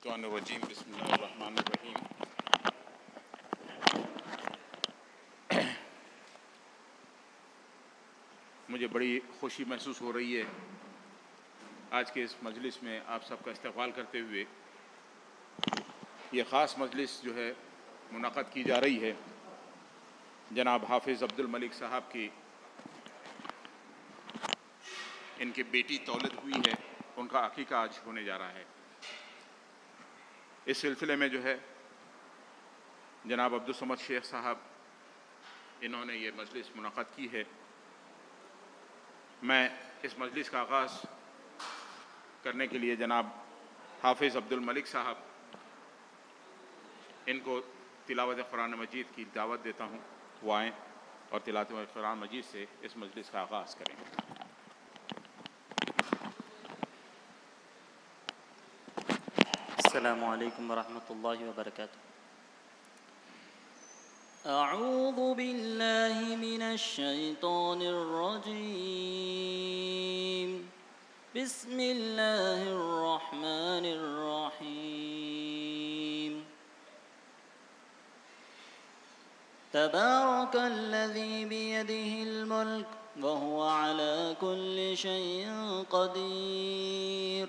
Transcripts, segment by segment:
मिनश्शैतानिर्रजीम बिस्मिल्लाहिर्रहमानिर्रहीम। मुझे बड़ी खुशी महसूस हो रही है आज के इस मजलिस में आप सबका इस्तक़बाल करते हुए। ये ख़ास मजलिस जो है मुनक़्क़द की जा रही है जनाब हाफिज़ अब्दुल मलिक साहब की इनकी बेटी तौलद हुई है, उनका अक़ीक़ा आज होने जा रहा है। इस सिलसिले में जो है जनाब अब्दुल समद शेख साहब इन्होंने ये मजलिस मुनक़्क़द की है। मैं इस मजलिस का आगाज़ करने के लिए जनाब हाफिज़ अब्दुल मलिक साहब इनको तिलावत कुरान मजीद की दावत देता हूँ, वो आएँ और तिलावत कुरान मजीद से इस मजलिस का आगाज़ करें। अस्सलामु अलैकुम वरहमतुल्लाहि वबरकातुह। अऊज़ु बिल्लाहि मिनश्शैतानिर रजीम। बिस्मिल्लाहिर रहमानिर रहीम। तबारकल्लज़ी बियदिहिल मुल्क व हुवा अला कुल्लि शैइन क़दीर।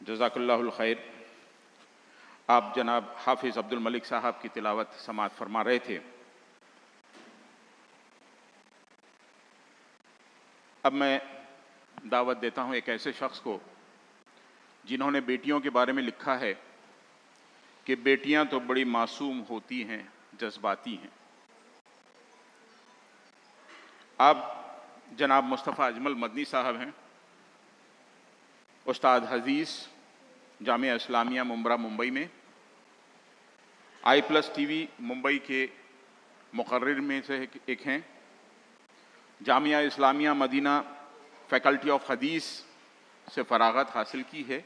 जज़ाकल्लाहुल खैर। आप जनाब हाफिज़ अब्दुल मलिक साहब की तिलावत समाअत फरमा रहे थे। अब मैं दावत देता हूँ एक ऐसे शख्स को जिन्होंने बेटियों के बारे में लिखा है कि बेटियां तो बड़ी मासूम होती हैं, जज्बाती हैं। आप जनाब मुस्तफ़ा अजमल मदनी साहब हैं, उस्ताद हदीस जामिया इस्लामिया मुंब्रा मुंबई में, I+ TV मुंबई के मुकर्रिर में से एक हैं। Jamia Islamia Madina faculty of हदीस से फ़राग़त हासिल की है।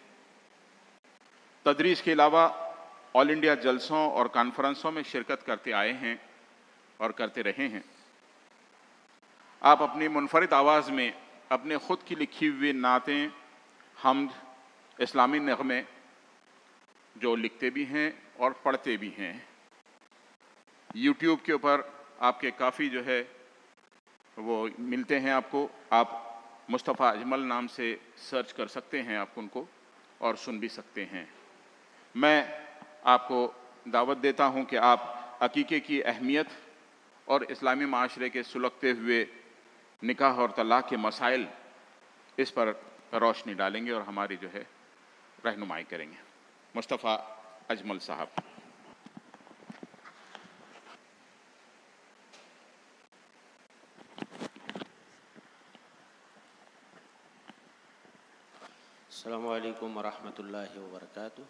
तदरीस के अलावा ऑल इंडिया जलसों और कॉन्फ्रेंसों में शिरकत करते आए हैं और करते रहे हैं। आप अपनी मुनफरिद आवाज़ में अपने ख़ुद की लिखी हुई नातें, हम्द, इस्लामी नग़मे जो लिखते भी हैं और पढ़ते भी हैं। यूट्यूब के ऊपर आपके काफ़ी जो है वो मिलते हैं आपको। आप मुस्तफ़ा अजमल नाम से सर्च कर सकते हैं, आप उनको और सुन भी सकते हैं। मैं आपको दावत देता हूं कि आप अक़ीक़े की अहमियत और इस्लामी माशरे के सुलगते हुए निकाह और तलाक़ के मसाइल, इस पर रोशनी डालेंगे और हमारी जो है रहनुमाई करेंगे। मुस्तफ़ा अजमल साहब। अस्सलामु अलैकुम वरहमतुल्लाहि वबरकातुहू।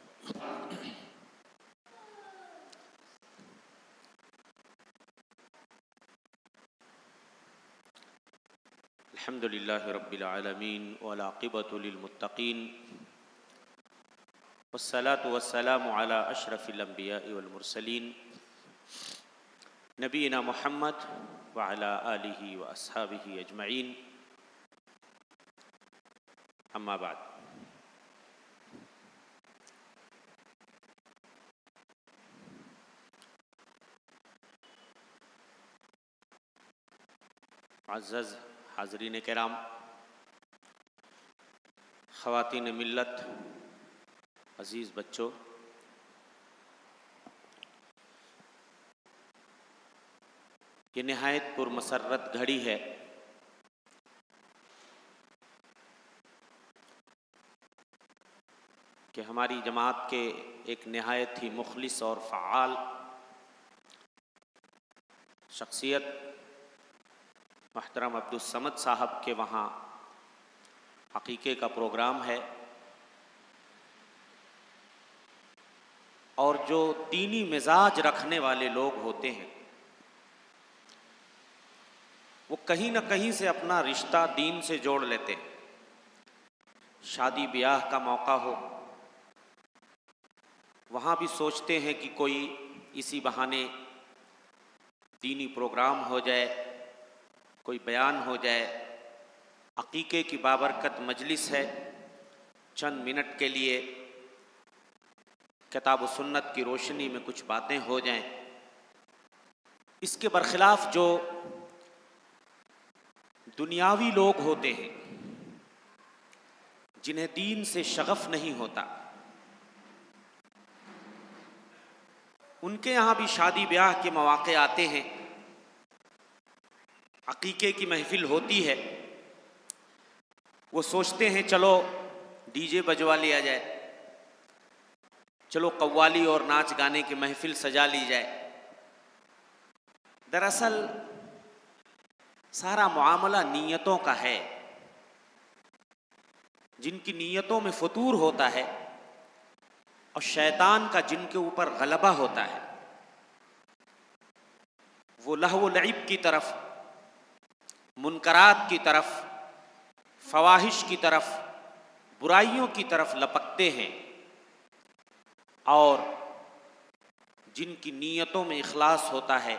अल्हम्दुलिल्लाहि रब्बिल आलमीन वल आक़िबतु लिल मुत्तक़ीन वस्सलातु वस्सलामु अला अशरफिल अंबियाइ वल मुरसलीन नबीना मुहम्मद व अला आलिहि व अस्हाबिहि अजमईन, अम्मा बाद। अज़्ज़ज़ हाज़रीन किराम, ख़वातीन मिल्लत, अज़ीज़ बच्चों, ये नहायत पुरमसर्रत घड़ी है कि हमारी जमात के एक नहायत ही मुखलिस और फ़आल शख्सियत मोहतरम अब्दुस समद साहब के वहाँ अक़ीक़े का प्रोग्राम है, और जो दीनी मिजाज रखने वाले लोग होते हैं वो कहीं ना कहीं से अपना रिश्ता दीन से जोड़ लेते हैं। शादी ब्याह का मौका हो, वहाँ भी सोचते हैं कि कोई इसी बहाने दीनी प्रोग्राम हो जाए, कोई बयान हो जाए। अक़ीक़े की बाबरकत मजलिस है, चंद मिनट के लिए किताब व सुन्नत की रोशनी में कुछ बातें हो जाएं। इसके बरखिलाफ़ जो दुनियावी लोग होते हैं जिन्हें दीन से शगफ नहीं होता, उनके यहाँ भी शादी ब्याह के मौक़े आते हैं, अक़ीक़े की महफ़िल होती है, वो सोचते हैं चलो डीजे बजवा लिया जाए, चलो कव्वाली और नाच गाने की महफ़िल सजा ली जाए। दरअसल सारा मामला नीयतों का है। जिनकी नीयतों में फतूर होता है और शैतान का जिनके ऊपर गलबा होता है, वो लहव लईब की तरफ, मुनकरात की तरफ, फवाहिश की तरफ, बुराइयों की तरफ लपकते हैं। और जिनकी नीयतों में इखलास होता है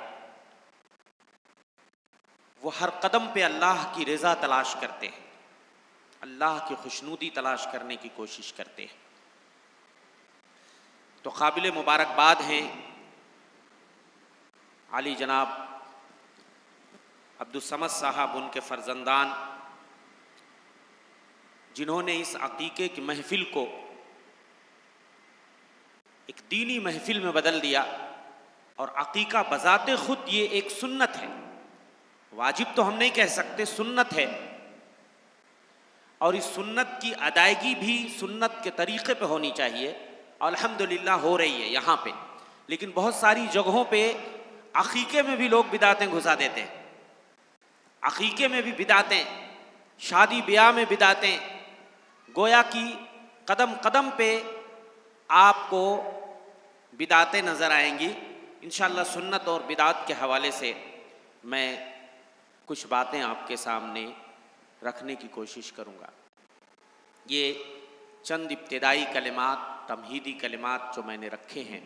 वो हर कदम पे अल्लाह की रज़ा तलाश करते हैं, अल्लाह की खुशनुदी तलाश करने की कोशिश करते हैं। तो काबिल मुबारकबाद हैं आली जनाब अब्दुस समद साहब, उनके फ़र्जंदान, जिन्होंने इस अक़ीक़े की महफ़िल को एक दीनी महफ़िल में बदल दिया। और अक़ीक़ा बज़ाते ख़ुद ये एक सुन्नत है, वाजिब तो हम नहीं कह सकते, सुन्नत है। और इस सुन्नत की अदायगी भी सुन्नत के तरीक़े पे होनी चाहिए, और अल्हम्दुलिल्लाह हो रही है यहाँ पे। लेकिन बहुत सारी जगहों पे अक़ीक़े में भी लोग बिदातें घुसा देते हैं, अक़ीक़े में भी बिदातें, शादी ब्याह में बिदातें, गोया कि कदम कदम पे आपको बिदातें नज़र आएंगी। इंशाअल्लाह सुन्नत और बिदात के हवाले से मैं कुछ बातें आपके सामने रखने की कोशिश करूँगा। ये चंद इब्तिदाई कलिमात, तमहीदी कलिमात जो मैंने रखे हैं,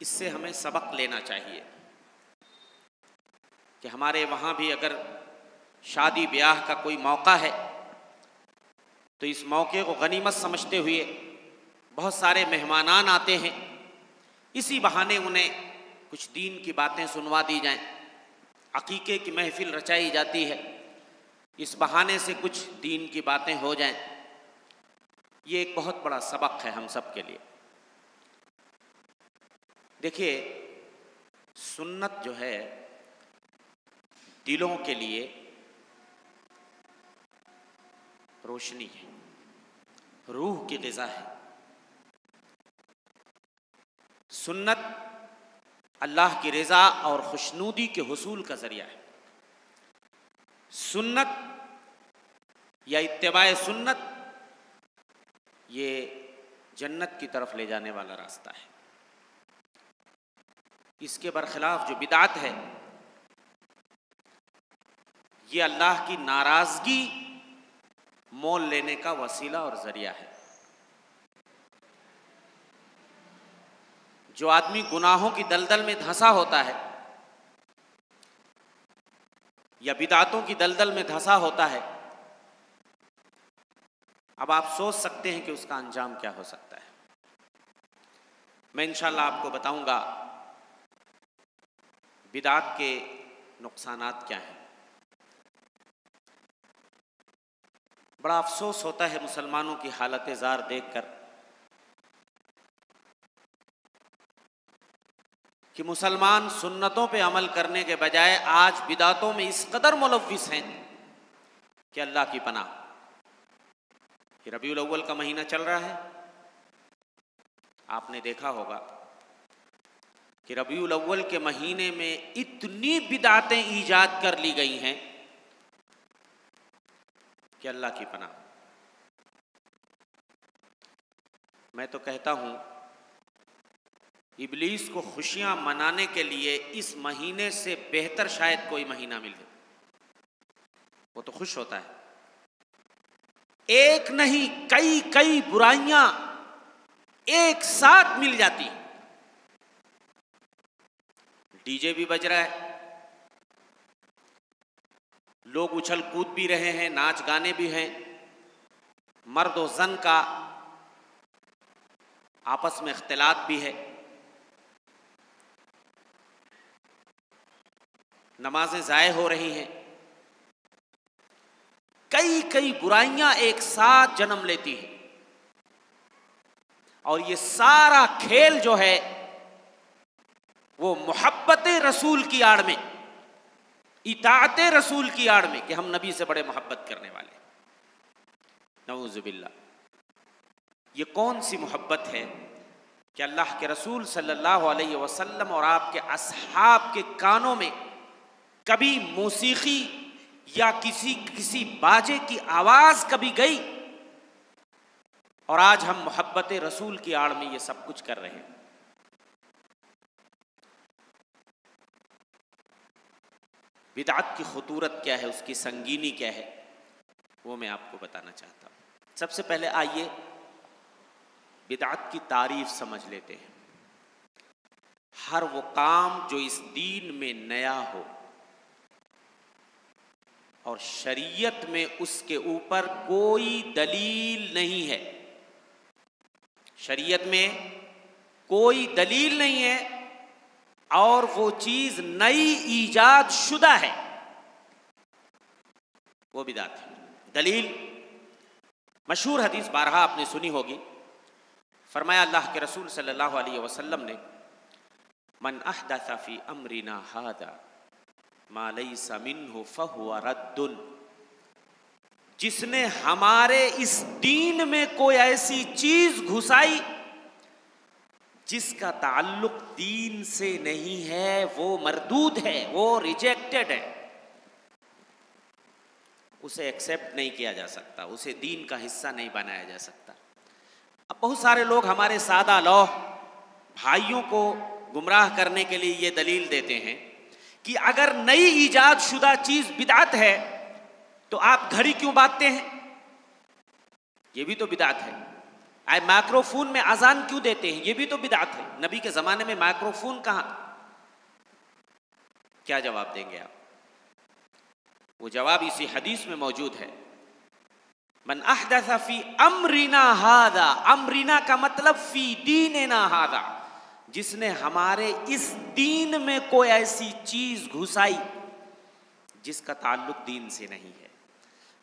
इससे हमें सबक लेना चाहिए कि हमारे वहाँ भी अगर शादी ब्याह का कोई मौका है तो इस मौके को गनीमत समझते हुए बहुत सारे मेहमानान आते हैं, इसी बहाने उन्हें कुछ दीन की बातें सुनवा दी जाएं। अक़ीक़े की महफ़िल रचाई जाती है, इस बहाने से कुछ दीन की बातें हो जाएं। ये एक बहुत बड़ा सबक है हम सब के लिए। देखिए, सुन्नत जो है दिलों के लिए रोशनी है, रूह की ग़िज़ा है। सुन्नत अल्लाह की रज़ा और खुशनूदी के हुसूल का ज़रिया है। सुन्नत या इत्तिबाए सुन्नत ये जन्नत की तरफ ले जाने वाला रास्ता है। इसके बरखिलाफ जो बिदात है ये अल्लाह की नाराज़गी मोल लेने का वसीला और ज़रिया है। जो आदमी गुनाहों की दलदल में धंसा होता है या बिदातों की दलदल में धंसा होता है, अब आप सोच सकते हैं कि उसका अंजाम क्या हो सकता है। मैं इंशाअल्लाह आपको बताऊंगा बिदात के नुकसानात क्या हैं। बड़ा अफसोस होता है मुसलमानों की हालत ज़ार देखकर कि मुसलमान सुन्नतों पे अमल करने के बजाय आज बिदातों में इस कदर मुलव्विस हैं कि अल्लाह की पनाह। कि रबीउल अव्वल का महीना चल रहा है, आपने देखा होगा कि रबीउल अव्वल के महीने में इतनी बिदातें ईजाद कर ली गई हैं कि अल्लाह की पनाह। मैं तो कहता हूं इब्लीस को खुशियां मनाने के लिए इस महीने से बेहतर शायद कोई महीना मिले। वो तो खुश होता है। एक नहीं कई कई बुराइयां एक साथ मिल जाती हैं। डीजे भी बज रहा है, लोग उछल कूद भी रहे हैं, नाच गाने भी हैं, मर्द और जन का आपस में इख्तिलात भी है, नमाजें ज़ाय हो रही हैं, कई कई बुराइयां एक साथ जन्म लेती हैं। और ये सारा खेल जो है वो मोहब्बत रसूल की आड़ में, इताअत रसूल की आड़ में कि हम नबी से बड़े मोहब्बत करने वाले। नऊज़ुबिल्लाह। ये कौन सी मोहब्बत है कि अल्लाह के रसूल सल्लल्लाहु अलैहि वसल्लम और आपके असहाब के कानों में कभी मौसीकी या किसी बाजे की आवाज कभी गई, और आज हम मोहब्बत रसूल की आड़ में ये सब कुछ कर रहे हैं। बिदअत की खुतूरत क्या है, उसकी संगीनी क्या है, वो मैं आपको बताना चाहता हूं। सबसे पहले आइए बिदअत की तारीफ समझ लेते हैं। हर वो काम जो इस दीन में नया हो और शरीयत में उसके ऊपर कोई दलील नहीं है, शरीयत में कोई दलील नहीं है और वो चीज नई ईजाद शुदा है, वो बिदअत है। दलील मशहूर हदीस बारहा आपने सुनी होगी। फरमाया अल्लाह के रसूल सल्लल्लाहु अलैहि वसल्लम ने, मन अहदथ फी अमरिना हादा मा लैसा मिन्हु फहुव रद्दुन। जिसने हमारे इस दीन में कोई ऐसी चीज घुसाई जिसका ताल्लुक दीन से नहीं है, वो मरदूद है, वो रिजेक्टेड है, उसे एक्सेप्ट नहीं किया जा सकता, उसे दीन का हिस्सा नहीं बनाया जा सकता। अब बहुत सारे लोग हमारे सादा लौह भाइयों को गुमराह करने के लिए ये दलील देते हैं कि अगर नई ईजाद शुदा चीज बिदअत है तो आप घड़ी क्यों बांधते हैं, ये भी तो बिदअत है। आए माइक्रोफोन में अजान क्यों देते हैं, ये भी तो बिदअत है। नबी के जमाने में माइक्रोफोन कहां, क्या जवाब देंगे आप? वो जवाब इसी हदीस में मौजूद है। मन अहदथ फी अमरिना हादा, अमरिना का मतलब फी दीनिना हादा, जिसने हमारे इस दीन में कोई ऐसी चीज घुसाई जिसका ताल्लुक दीन से नहीं है।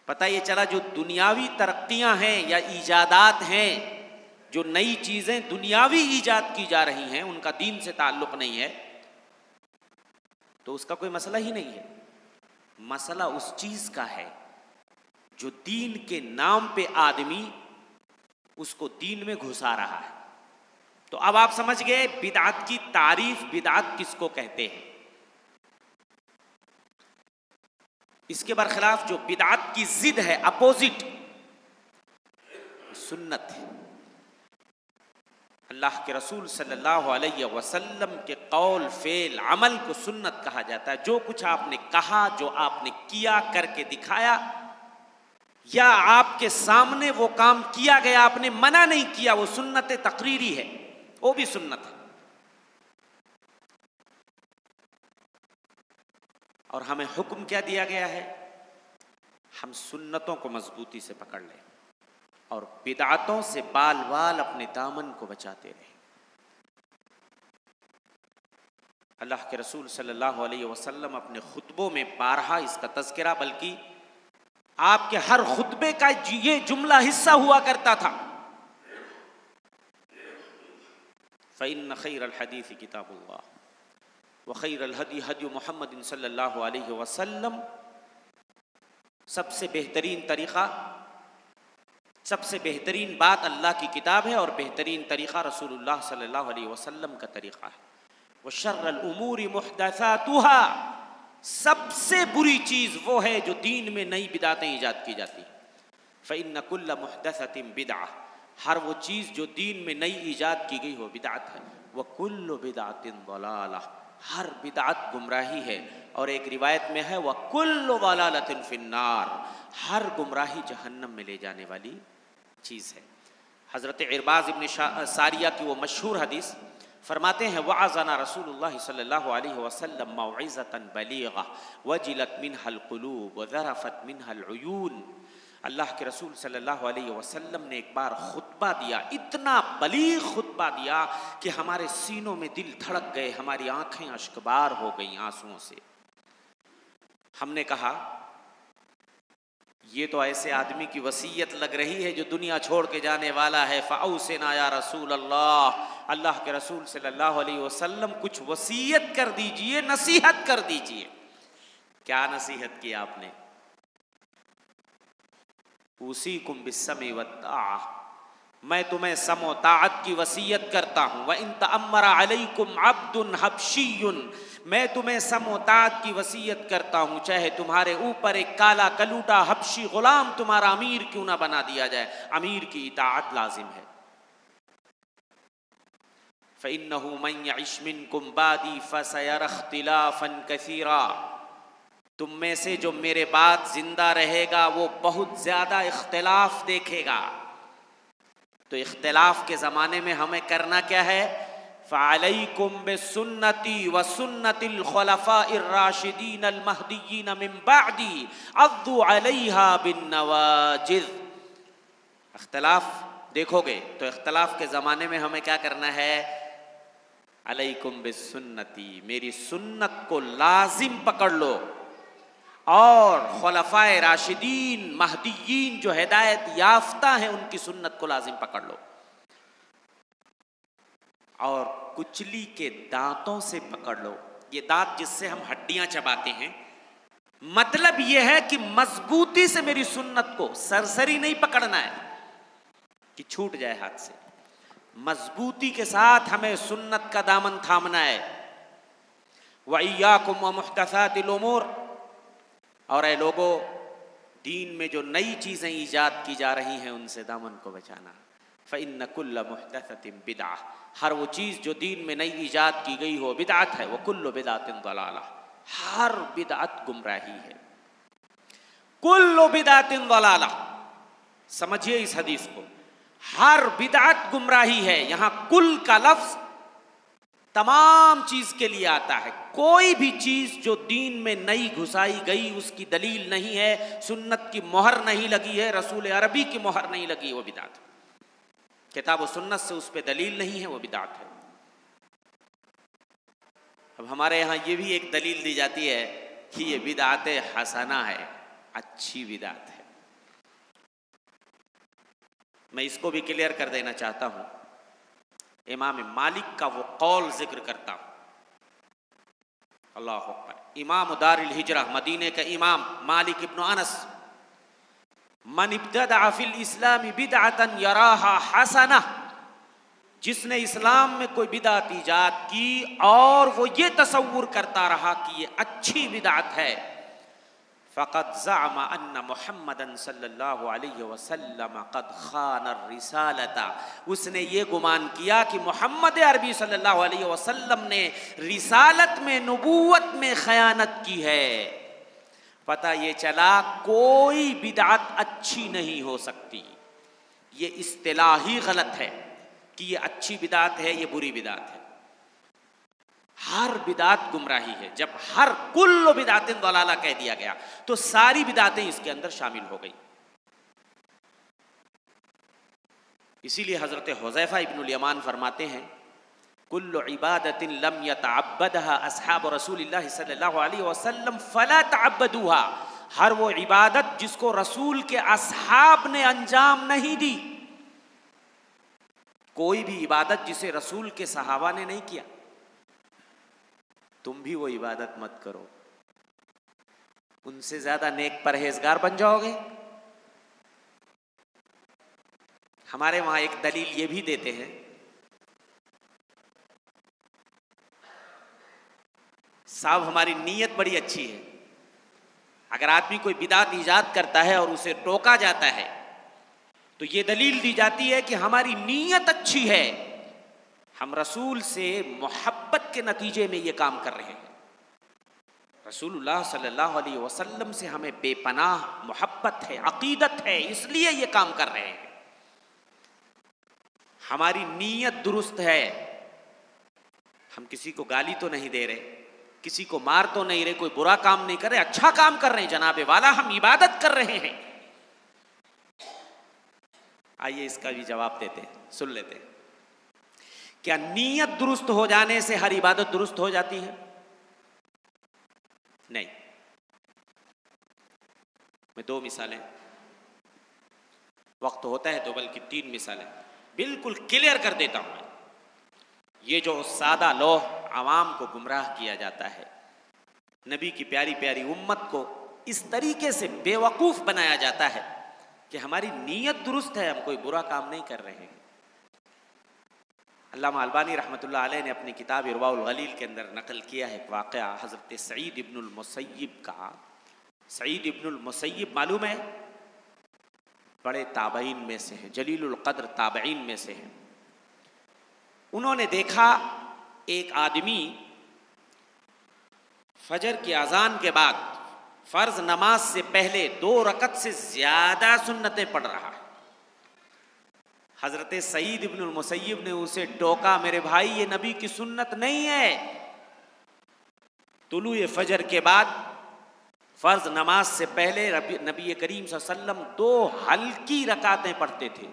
पता ये चला जो दुनियावी तरक्कियां हैं या ईजादात हैं, जो नई चीजें दुनियावी ईजाद की जा रही हैं, उनका दीन से ताल्लुक नहीं है, तो उसका कोई मसला ही नहीं है। मसला उस चीज का है जो दीन के नाम पे आदमी उसको दीन में घुसा रहा है। तो अब आप समझ गए बिदअत की तारीफ, बिदअत किसको कहते हैं। इसके बरखिलाफ जो बिदअत की जिद है, अपोजिट, सुन्नत है। अल्लाह के रसूल सल्लल्लाहु अलैहि वसल्लम के कौल फेल अमल को सुन्नत कहा जाता है। जो कुछ आपने कहा, जो आपने किया, करके दिखाया, या आपके सामने वो काम किया गया, आपने मना नहीं किया, वो सुन्नत तकरीरी है, वो भी सुन्नत है। और हमें हुक्म क्या दिया गया है? हम सुन्नतों को मजबूती से पकड़ लें और बिदअतों से बाल बाल अपने दामन को बचाते रहें। अल्लाह के रसूल सल्लल्लाहु अलैहि वसल्लम अपने खुतबों में बारहा इसका तज़किरा, बल्कि आपके हर खुतबे का ये जुमला हिस्सा हुआ करता था, फ़इन्न खैरल हदीस किताबुल्लाह व खैरल हदी हदी मुहम्मद सल्लल्लाहु अलैहि वसल्लम। सबसे बेहतरीन तरीक़ा, सबसे बेहतरीन बात अल्लाह की किताब है और बेहतरीन तरीक़ा रसूलुल्लाह सल्लल्लाहु अलैहि वसल्लम का तरीक़ा है। व शर्रुल उमूरि मुहदसातुहा, सबसे बुरी चीज़ वो है जो दीन में नई बिदातें ईजाद की जाती हैं। फ़इन्न कुल्ल मुहदसतिन बिदअह, हर वो चीज़ जो दीन में नई ईजाद की गई हो बिदात है। व कुल्लु बिदातिन दलालह, हर बिदात गुमराही है। और एक रिवायत में है व कुल्लु दलालतिन फिन्नार, हर गुमराही जहन्नम में ले जाने वाली चीज़ है। हज़रत इरबाज़ इब्न सारिया की वो मशहूर हदीस फरमाते हैं वअज़ना रसूलुल्लाह सल्लल्लाहु अलैहि वसल्लम मौइज़तन बलीग़ा वजिलत मिनहल क़ुलूब व ज़रफ़त मिनहल उयून। अल्लाह के रसूल सल्लल्लाहु अलैहि वसल्लम ने एक बार खुतबा दिया, इतना बलीग़ खुतबा दिया कि हमारे सीनों में दिल धड़क गए, हमारी आंखें अश्कबार हो गईं आंसुओं से। हमने कहा ये तो ऐसे आदमी की वसीयत लग रही है जो दुनिया छोड़ के जाने वाला है। फ़औसिना या रसूल अल्लाह, अल्लाह के रसूल सल्लल्लाहु अलैहि वसल्लम कुछ वसीयत कर दीजिए, नसीहत कर दीजिए। क्या नसीहत की आपने? उसीकुम बिस्समी वत्ताअह, मैं तुम्हें समो ताअत की वसीयत करता हूँ। व इन तअम्मरा अलैकुम अब्दुन हबशियुन, मैं तुम्हें समो ताअत की वसीयत करता हूँ, चाहे तुम्हारे ऊपर एक काला कलूटा हबशी गुलाम तुम्हारा अमीर क्यों ना बना दिया जाए, अमीर की इताअत लाजिम है। फ़इन्नहु मन यइश मिनकुम बादी फसयरा इख्तिलाफन कसीरा, तुम में से जो मेरे बाद जिंदा रहेगा वो बहुत ज्यादा इख्तिलाफ देखेगा। तो इख्तिलाफ के ज़माने में हमें करना क्या है? फ़अलैकुम बिसुन्नती व सुन्नतिल खुलफ़ाइर राशिदीन अल महदीयीन मिन बअदी अद्दू अलैहा बिन्नवाजिज़। इख्तिलाफ देखोगे तो इख्तिलाफ के ज़माने में हमें क्या करना है? अलैकुम बिसुन्नती, मेरी सुन्नत को लाजिम पकड़ लो, और खुलफ़ाए राशिदीन महदीयीन जो हिदायत याफ्ता हैं उनकी सुन्नत को लाजिम पकड़ लो। और कुचली के दांतों से पकड़ लो, ये दांत जिससे हम हड्डियां चबाते हैं, मतलब यह है कि मजबूती से मेरी सुन्नत को, सरसरी नहीं पकड़ना है कि छूट जाए हाथ से, मजबूती के साथ हमें सुन्नत का दामन थामना है। व इय्याकुम व मुहदसातिल उमूर, और ऐ लोगों, दीन में जो नई चीज़ें ईजाद की जा रही हैं उनसे दामन को बचाना। फ़इन्न कुल्ल मुहदसतिन बिदअह, हर वो चीज़ जो दीन में नई ईजाद की गई हो बिदअत है। वो कुल्लु बिदअतिन दलाला, हर बिदअत गुमराही है। कुल्लु बिदअतिन दलाला, समझिए इस हदीस को, हर बिदअत गुमराही है। यहाँ कुल का लफ्ज़ तमाम चीज के लिए आता है। कोई भी चीज जो दीन में नई घुसाई गई, उसकी दलील नहीं है, सुन्नत की मोहर नहीं लगी है, रसूल अरबी की मोहर नहीं लगी, वो बिदात है। किताब और सुन्नत से उस पर दलील नहीं है, वो बिदात है। अब हमारे यहाँ ये भी एक दलील दी जाती है कि ये बिदात हसना है, अच्छी बिदात है। मैं इसको भी क्लियर कर देना चाहता हूं। इमाम मालिक का वो कौल जिक्र करता हूं। अल्लाह अकबर। इमाम दारिल हिजरा, मदीने का इमाम मालिक इब्न अनस, मन इब्तदा फिल इस्लामी बिदअतन यराहा हसना, जिसने इस्लाम में कोई बिदात ईजाद की और वो ये तसव्वुर करता रहा कि ये अच्छी बिदात है, फ़क़द ज़अम अन्न मुहम्मदन सल्लल्लाहु अलैहि वसल्लम क़द ख़ान रिसालता, उसने ये गुमान किया कि मोहम्मद अरबी सल्लल्लाहु अलैहि वसल्लम ने रिसालत में, नबूवत में खयानत की है। पता ये चला कोई बिदात अच्छी नहीं हो सकती। ये इस्तिलाही गलत है कि ये अच्छी बिदात है, ये बुरी बिदात है। हर बिदात गुमराही है। जब हर कुल्लु बिदातिन दलाला कह दिया गया तो सारी बिदातें इसके अंदर शामिल हो गई। इसीलिए हजरत हुज़ैफा इब्नुल यमान फरमाते हैं, कुल्लु इबादतिन लम यतअब्बदहा अस्हाब रसूलिल्लाह सल्लल्लाहु अलैहि वसल्लम फला तअब्बदूहा, हर वो इबादत जिसको रसूल के असहाब ने अंजाम नहीं दी। कोई भी इबादत जिसे रसूल के सहाबा ने नहीं किया, तुम भी वो इबादत मत करो। उनसे ज्यादा नेक परहेजगार बन जाओगे। हमारे वहां एक दलील ये भी देते हैं, साहब हमारी नीयत बड़ी अच्छी है, अगर आदमी कोई बिदात ईजाद करता है और उसे टोका जाता है तो ये दलील दी जाती है कि हमारी नीयत अच्छी है, हम रसूल से मोहब्बत के नतीजे में ये काम कर रहे हैं। रसूलुल्लाह सल्लल्लाहु अलैहि वसल्लम से हमें बेपनाह मोहब्बत है, अकीदत है, इसलिए ये काम कर रहे हैं। हमारी नीयत दुरुस्त है, हम किसी को गाली तो नहीं दे रहे, किसी को मार तो नहीं रहे, कोई बुरा काम नहीं कर रहे, अच्छा काम कर रहे हैं जनाबे वाला, हम इबादत कर रहे हैं। आइए इसका भी जवाब देते हैं, सुन लेते हैं। क्या नीयत दुरुस्त हो जाने से हर इबादत दुरुस्त हो जाती है? नहीं। मैं दो मिसालें, वक्त होता है तो बल्कि 3 मिसालें बिल्कुल क्लियर कर देता हूं। ये जो सादा लोह आवाम को गुमराह किया जाता है, नबी की प्यारी प्यारी उम्मत को इस तरीके से बेवकूफ बनाया जाता है कि हमारी नीयत दुरुस्त है, हम कोई बुरा काम नहीं कर रहे हैं। अल्लामा अलबानी रहमतुल्लाह अलैह ने अपनी किताब इरवाउल गलील के अंदर नकल किया है एक वाक़या हज़रत सईद इब्नुल मुसय्यिब का। सईद इब्नुल मुसय्यिब मालूम है, बड़े ताबईन में से हैं, जलीलुल क़द्र ताबईन में से हैं। उन्होंने देखा एक आदमी फजर की अजान के बाद फर्ज नमाज से पहले 2 रकत से ज्यादा सुन्नतें पढ़ रहा है। हजरत सईद इब्नुल मुसय्यिब ने उसे टोका, मेरे भाई ये नबी की सुन्नत नहीं है। तुलूए फजर के बाद फर्ज नमाज से पहले नबी करीम सल्लल्लाहु अलैहि वसल्लम 2 हल्की रकातें पढ़ते थे।